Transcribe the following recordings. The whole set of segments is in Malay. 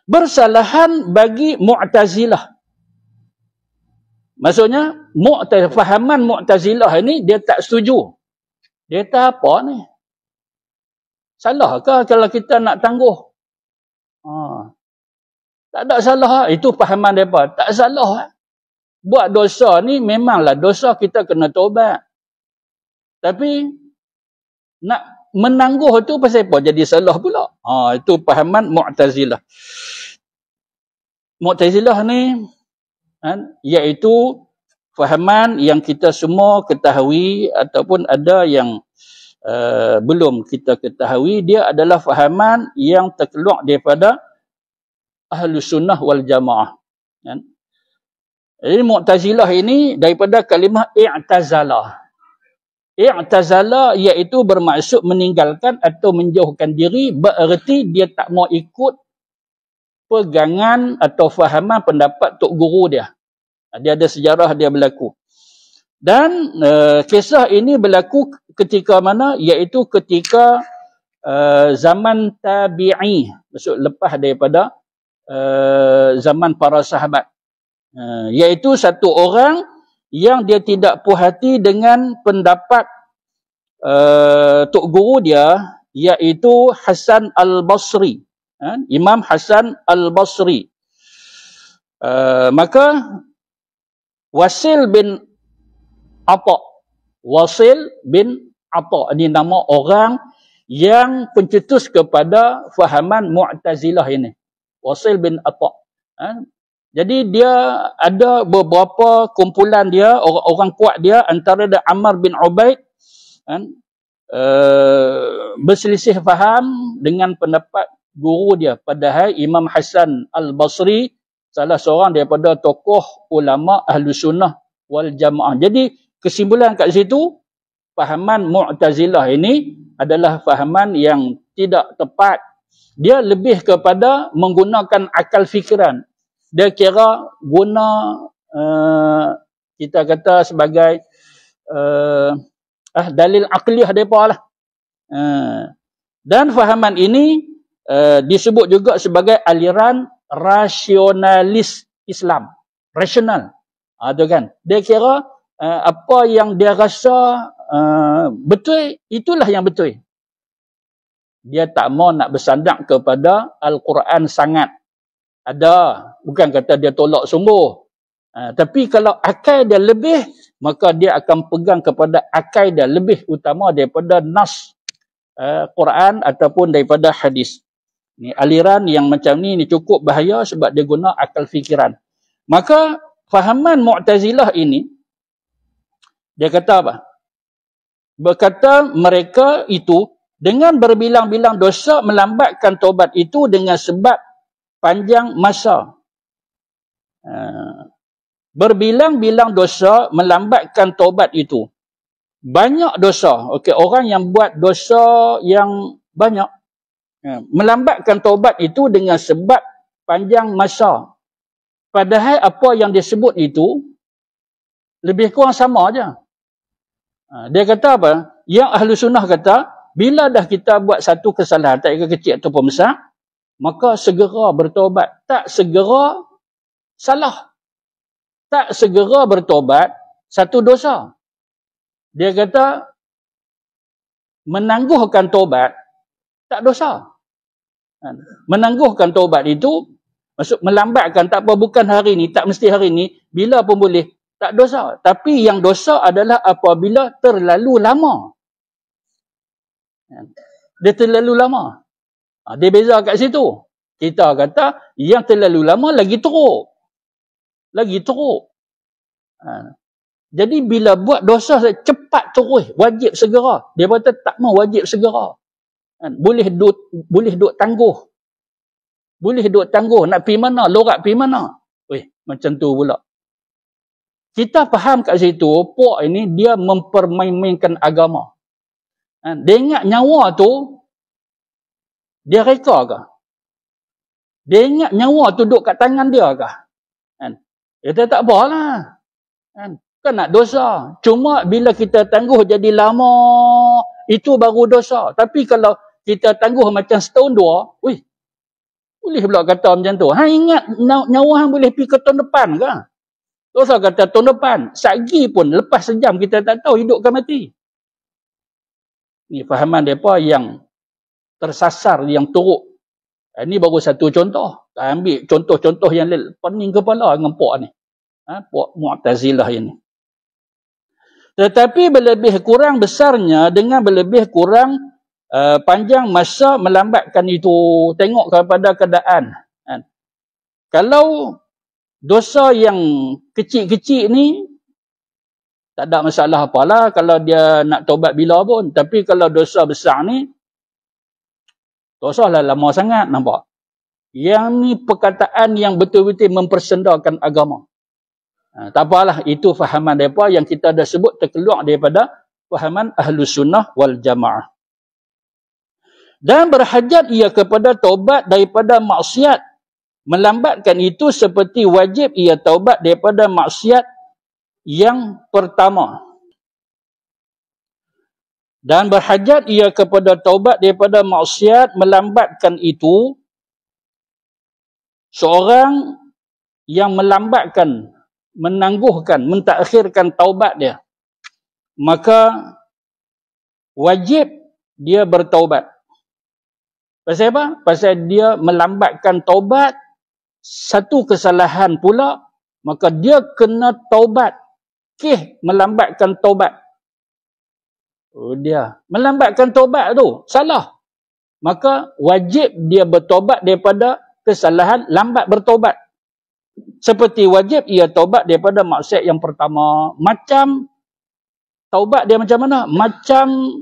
bersalahan bagi Mu'tazilah. Maksudnya, fahaman Mu'tazilah ini dia tak setuju. Dia kata apa ni? Salah ke kalau kita nak tangguh? Tak ada salah. Itu fahaman mereka. Tak salah. Buat dosa ni memanglah dosa, kita kena taubat. Tapi nak menangguh tu pasal apa? Jadi salah pula. Itu fahaman Mu'tazilah. Mu'tazilah ni iaitu fahaman yang kita semua ketahui ataupun ada yang belum kita ketahui. Dia adalah fahaman yang terkeluar daripada Ahlus Sunnah wal Jamaah. Jadi Mu'tazilah ini daripada kalimah i'tazalah. I'tazalah iaitu bermaksud meninggalkan atau menjauhkan diri, bererti dia tak mau ikut pegangan atau fahaman pendapat tok guru dia. Dia ada sejarah dia berlaku. Dan kisah ini berlaku ketika mana? Iaitu ketika zaman tabi'i. Maksud lepas daripada zaman para sahabat. Iaitu satu orang yang dia tidak puas hati dengan pendapat tok guru dia, iaitu Hasan Al-Basri. Imam Hasan Al-Basri. Maka Wasil bin Atha. Wasil bin Atha. Ini nama orang yang pencetus kepada fahaman Mu'tazilah ini. Wasil bin Atha. Jadi dia ada beberapa kumpulan dia, orang kuat dia, antara dia Ammar bin Ubaid, berselisih faham dengan pendapat guru dia. Padahal Imam Hasan Al-Basri salah seorang daripada tokoh ulama Ahlus Sunnah wal Jamaah. Jadi kesimpulan kat situ, fahaman Mu'tazilah ini adalah fahaman yang tidak tepat. Dia lebih kepada menggunakan akal fikiran. Dia kira guna kita kata sebagai dalil aqliyah mereka lah. Dan fahaman ini disebut juga sebagai aliran rasionalis Islam. Rasional. Itu kan. Dia kira apa yang dia rasa betul, itulah yang betul. Dia tak mau nak bersandar kepada Al-Quran sangat. Ada. Bukan kata dia tolak sungguh. Tapi kalau akal dia lebih, maka dia akan pegang kepada akal dia lebih utama daripada nas Quran ataupun daripada hadis. Ni aliran yang macam ni cukup bahaya sebab dia guna akal fikiran. Maka fahaman Mu'tazilah ini, dia kata apa? Berkata mereka itu dengan berbilang-bilang dosa melambatkan taubat itu dengan sebab panjang masa. Berbilang-bilang dosa melambatkan taubat itu. Banyak dosa. Okey, orang yang buat dosa yang banyak, melambatkan taubat itu dengan sebab panjang masa. Padahal apa yang disebut itu lebih kurang sama aja. Dia kata apa? Yang Ahlu Sunnah kata, bila dah kita buat satu kesalahan, tak kira kecil ataupun besar, maka segera bertaubat. Tak segera salah. Tak segera bertaubat satu dosa. Dia kata menangguhkan taubat tak dosa. Menangguhkan taubat itu maksud melambatkan, tak apa, bukan hari ni, tak mesti hari ni, bila pun boleh, tak dosa. Tapi yang dosa adalah apabila terlalu lama. Dia terlalu lama. Dia beza kat situ. Kita kata yang terlalu lama lagi teruk. Lagi teruk. Jadi bila buat dosa cepat terus, wajib segera. Dia kata tak mau wajib segera. Boleh duk tangguh. Boleh duk tangguh. Nak pergi mana? Lorak pergi mana? Macam tu pula. Kita faham kat situ, puak ini dia mempermainkan agama. Dia ingat nyawa tu, dia reka ke? Dia ingat nyawa tu duduk kat tangan dia ke? Dia kata tak apalah. Kan nak dosa. Cuma bila kita tangguh jadi lama, itu baru dosa. Tapi kalau kita tangguh macam setahun dua, Boleh pula kata macam tu. Ingat nyawa hang boleh pergi ke tahun depan ke? Dosa kata tahun depan. Sagi pun lepas sejam kita tak tahu hidup ke mati. Ni fahaman mereka yang tersasar, yang teruk. Ini baru satu contoh. Kita ambil contoh-contoh yang pening kepala dengan puak ni. Puak Mu'tazilah ini. Tetapi berlebih kurang besarnya dengan berlebih kurang panjang masa melambatkan itu. Tengok kepada keadaan. Kalau dosa yang kecil-kecil ni tak ada masalah apalah kalau dia nak taubat bila pun. Tapi kalau dosa besar ni, dosa lah lama sangat, nampak? Yang ni perkataan yang betul-betul mempersendakan agama. Tak apalah, itu fahaman mereka yang kita dah sebut terkeluar daripada fahaman Ahlus Sunnah wal Jamaah. Dan berhajat ia kepada taubat daripada maksiat. Melambatkan itu seperti wajib ia taubat daripada maksiat yang pertama. Dan berhajat ia kepada taubat daripada maksiat, melambatkan itu seorang yang melambatkan, menangguhkan, mentakhirkan taubat dia, maka wajib dia bertaubat. Pasal apa? Pasal dia melambatkan taubat, satu kesalahan pula, maka dia kena taubat. Melambatkan taubat. Dia melambatkan taubat tu salah. Maka wajib dia bertaubat daripada kesalahan lambat bertaubat. Seperti wajib ia taubat daripada maksiat yang pertama. Macam taubat dia macam mana? Macam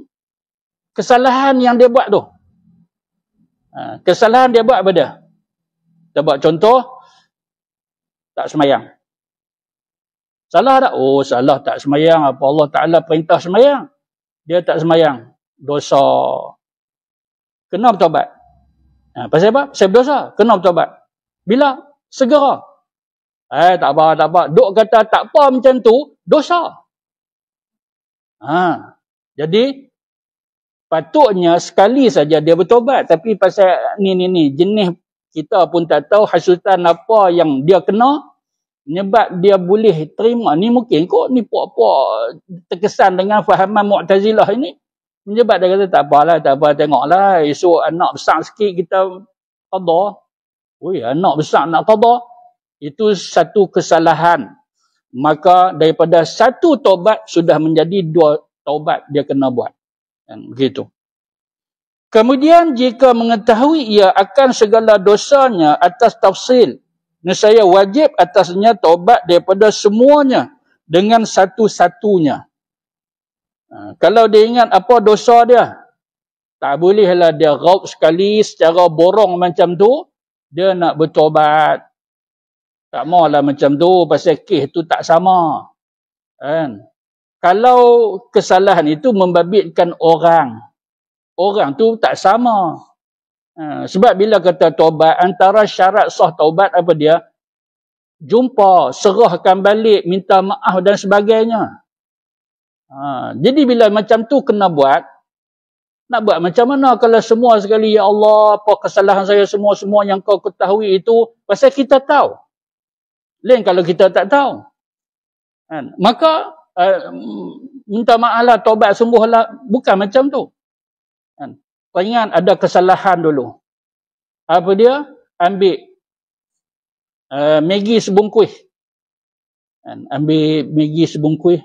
kesalahan yang dia buat tu. Kesalahan dia buat apa dia? Kita buat contoh, tak semayang. Salah tak? Oh, salah tak semayang. Apa Allah Ta'ala perintah semayang? Dia tak semayang. Dosa. Kena bertaubat. Pasal apa? Pasal berdosa. Kena bertaubat. Bila? Segera. Tak apa. Duk kata tak apa macam tu, dosa. Jadi, patutnya sekali saja dia bertaubat. Tapi pasal ni, jenis kita pun tak tahu hasutan apa yang dia kena, sebab dia boleh terima. Ni mungkin kot ni puak-puak terkesan dengan fahaman Mu'tazilah ini. Sebab dia kata tak apalah, tengoklah. Esok anak besar sikit kita qada. Anak besar nak qada. Itu satu kesalahan. Maka daripada satu taubat sudah menjadi dua taubat dia kena buat. Begitu. Kemudian jika mengetahui ia akan segala dosanya atas tafsil, nescaya wajib atasnya taubat daripada semuanya dengan satu-satunya. Kalau dia ingat apa dosa dia, tak bolehlah dia raub sekali secara borong macam tu, dia nak bertaubat. Tak maulah macam tu, pasal kes tu tak sama. Kalau kesalahan itu membabitkan orang tu tak sama. Sebab bila kata taubat, antara syarat sah taubat apa dia? Jumpa, serahkan balik, minta maaf dan sebagainya. Jadi bila macam tu kena buat, nak buat macam mana kalau semua sekali, ya Allah, apa kesalahan saya semua yang kau ketahui itu, pasal kita tahu. Lain kalau kita tak tahu. Maka minta maaf lah, taubat sungguhlah, bukan macam tu. Ingat ada kesalahan dulu. Apa dia? Ambil Maggi sebungkus. Ambil Maggi sebungkus.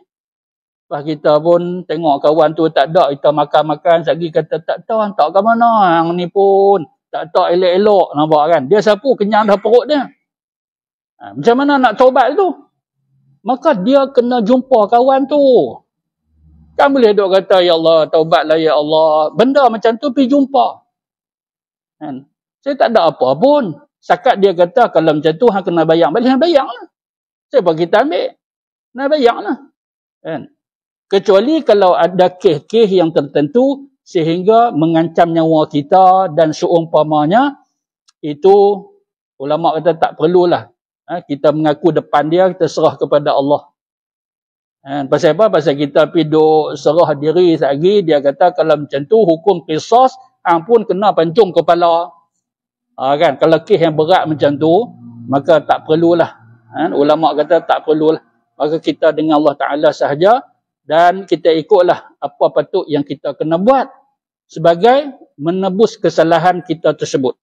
Lepas kita pun tengok kawan tu tak ada, kita makan-makan, lagi kata tak tahu hantar ke mana. Yang ni pun tak tahu elok-elok, nampak kan? Dia sapu kenyang dah perut dia. Macam mana nak taubat tu? Maka dia kena jumpa kawan tu. Kan boleh duk kata, ya Allah, taubatlah ya Allah. Benda macam tu pergi jumpa. Saya tak ada apa pun. Sakat dia kata, kalau macam tu, hang kena bayang. Balik hang bayang lah. Siapa kita ambil? Nak bayang lah. Kecuali kalau ada kes-kes yang tertentu, sehingga mengancam nyawa kita dan seumpamanya, itu ulama kata tak perlulah. Kita mengaku depan dia, kita serah kepada Allah. Pasal apa? Pasal kita pergi duk serah diri lagi, dia kata kalau macam tu hukum qisas, hang pun kena pancung kepala. Kan, kalau kes yang berat macam tu, maka tak perlulah. Ulama kata tak perlulah. Maka kita dengan Allah Ta'ala sahaja, dan kita ikutlah apa patut yang kita kena buat sebagai menebus kesalahan kita tersebut.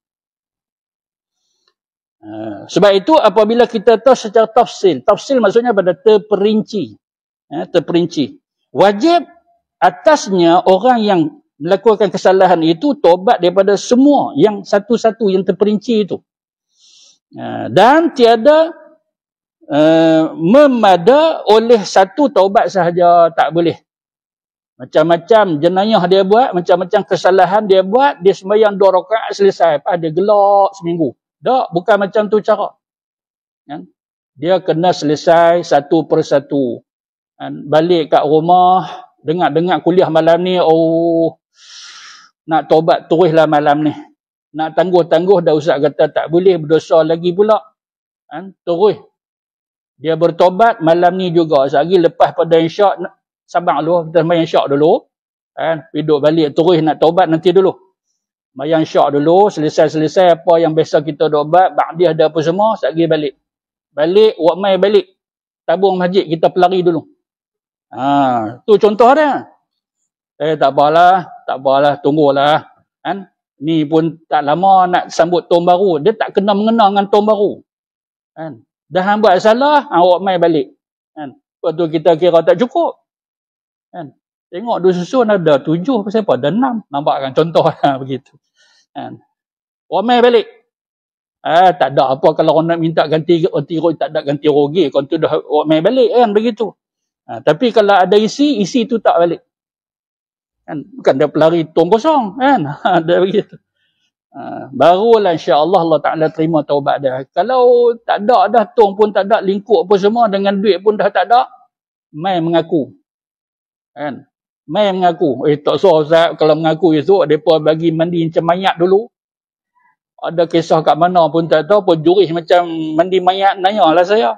Sebab itu apabila kita tahu secara tafsil maksudnya pada terperinci, wajib atasnya orang yang melakukan kesalahan itu tobat daripada semua yang satu-satu yang terperinci itu, dan tiada memada oleh satu taubat sahaja, tak boleh. Macam-macam jenayah dia buat, macam-macam kesalahan dia buat, dia sembahyang 2 rakaat selesai, lepas dia gelak seminggu. Tak, bukan macam tu cara. Dia kena selesai satu persatu. Balik kat rumah, dengar kuliah malam ni, nak taubat teruslah malam ni. Nak tangguh-tangguh, dah ustaz kata tak boleh, berdosa lagi pula. Terus dia bertobat malam ni juga. Sehari lepas pada insya' sabar dulu, kita main syak dulu. Duduk balik terus nak taubat nanti dulu. Main syak dulu, selesai apa yang biasa kita taubat, ba'diyah ada apa semua, sehari balik. Balik, mai balik. Tabung masjid, kita pelari dulu. Tu contoh dia. Tak apalah, tunggulah. Ni pun tak lama nak sambut tahun baru. Dia tak kena mengena dengan tahun baru. Dah buat salah, awak mai balik. Lepas tu kita kira tak cukup. Tengok dua susun ada 7, pasal apa? Ada 6. Nampak kan contoh begitu. Awak mai balik. Tak ada apa kalau orang nak minta ganti tak ada ganti rugi. Kalau tu dah awak mai balik kan begitu. Tapi kalau ada isi tu tak balik. Bukan dia pelari tong kosong kan. Ada begitu. Barulah insya-Allah Allah Taala terima taubat dia. Kalau tak ada dah, tong pun tak ada, lingkup pun semua, dengan duit pun dah tak ada, mai mengaku. Mai mengaku. Tak usah Ustaz, kalau mengaku esok depa bagi mandi macam mayat dulu. Ada kisah kat mana pun tak tahu, pun juris macam mandi mayat, nanyalah saya.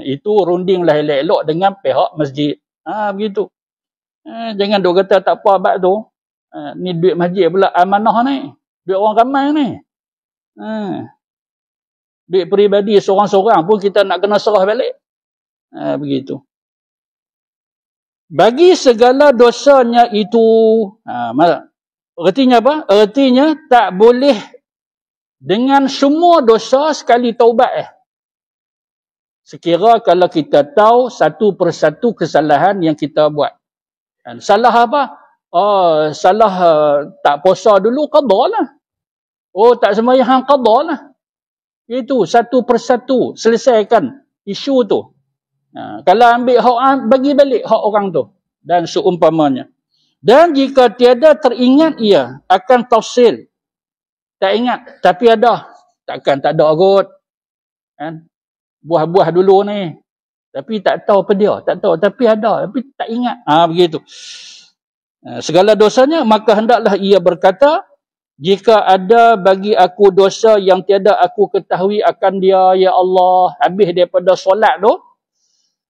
Itu rundinglah elok-elok dengan pihak masjid. Begitu. Jangan duk kata tak apa abad tu. Ni duit masjid pula amanah ni. Duit orang ramai ni. Duit peribadi seorang-seorang pun kita nak kena serah balik. Begitu. Bagi segala dosanya itu, artinya apa? Artinya tak boleh dengan semua dosa sekali taubat. Sekira kalau kita tahu satu persatu kesalahan yang kita buat. Salah apa? Salah tak puasa dulu, qada lah. Tak sembahyang, qada lah. Itu satu persatu, selesaikan isu tu. Kalau ambil hak, bagi balik hak orang tu. Dan seumpamanya. Dan jika tiada teringat ia akan tafsil. Tak ingat, tapi ada. Takkan tak ada kot. Buah-buah dulu ni. Tapi tak tahu apa dia. Tak tahu, tapi ada. Tapi tak ingat. Begitu. Segala dosanya, maka hendaklah ia berkata, jika ada bagi aku dosa yang tiada aku ketahui akan dia, ya Allah. Habis daripada solat tu,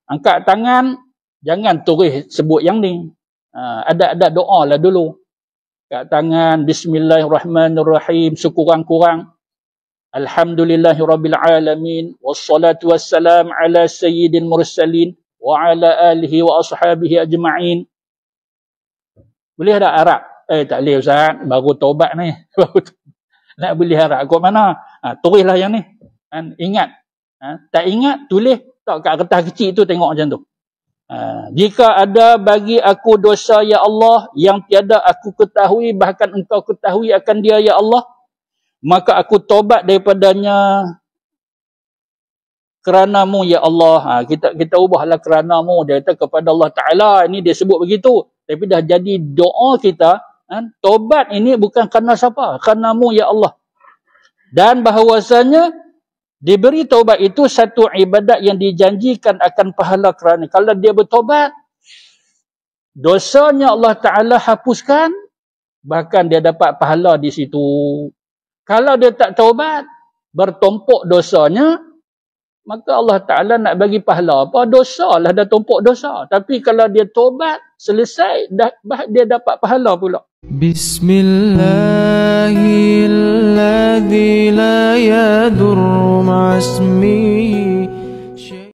angkat tangan, jangan terus sebut yang ni. Ada doa lah dulu. Angkat tangan, bismillahirrahmanirrahim, sekurang-kurang. Alhamdulillahirrabbilalamin, wassalatu wassalam ala sayyidil mursalin, wa ala alihi wa ashabihi ajma'in. Boleh tak Arab? Tak boleh Ustaz, baru taubat ni. Nak boleh Arab kot mana? Tulislah yang ni. Ingat. Tak ingat, tulis. Tak kat kertas kecil tu tengok macam tu. Jika ada bagi aku dosa ya Allah yang tiada aku ketahui, bahkan engkau ketahui akan dia ya Allah, maka aku taubat daripadanya kerana-Mu ya Allah. Kita ubahlah kerana-Mu, dia kata kepada Allah Ta'ala. Ini dia sebut begitu, tapi dah jadi doa kita. Taubat ini bukan kerana siapa, kerana-Mu ya Allah. Dan bahawasanya diberi taubat itu satu ibadat yang dijanjikan akan pahala kerana kalau dia bertaubat, dosanya Allah Ta'ala hapuskan, bahkan dia dapat pahala di situ. Kalau dia tak taubat, bertumpuk dosanya, maka Allah Ta'ala nak bagi pahala apa? Dosa lah, dah tumpuk dosa. Tapi kalau dia taubat, selesai, dia dapat pahala pula. Bismillahirrahmanirrahim.